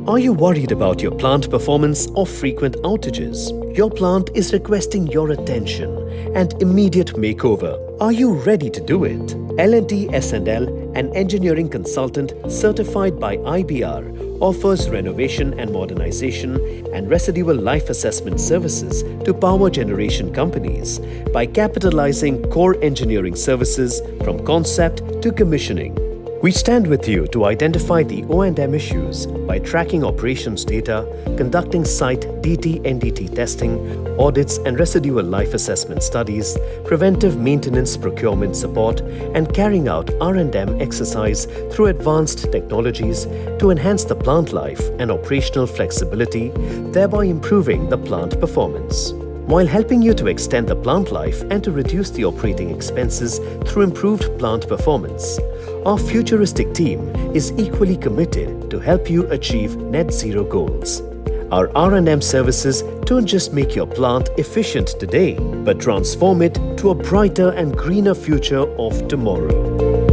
Are you worried about your plant performance or frequent outages? Your plant is requesting your attention and immediate makeover. Are you ready to do it? L&T-S&L, an engineering consultant certified by IBR, offers renovation and modernization and residual life assessment services to power generation companies by capitalizing core engineering services from concept to commissioning. We stand with you to identify the O&M issues by tracking operations data, conducting site DT-NDT testing, audits and residual life assessment studies, preventive maintenance procurement support, and carrying out R&M exercise through advanced technologies to enhance the plant life and operational flexibility, thereby improving the plant performance. While helping you to extend the plant life and to reduce the operating expenses through improved plant performance, our futuristic team is equally committed to help you achieve net zero goals. Our R&M services don't just make your plant efficient today, but transform it to a brighter and greener future of tomorrow.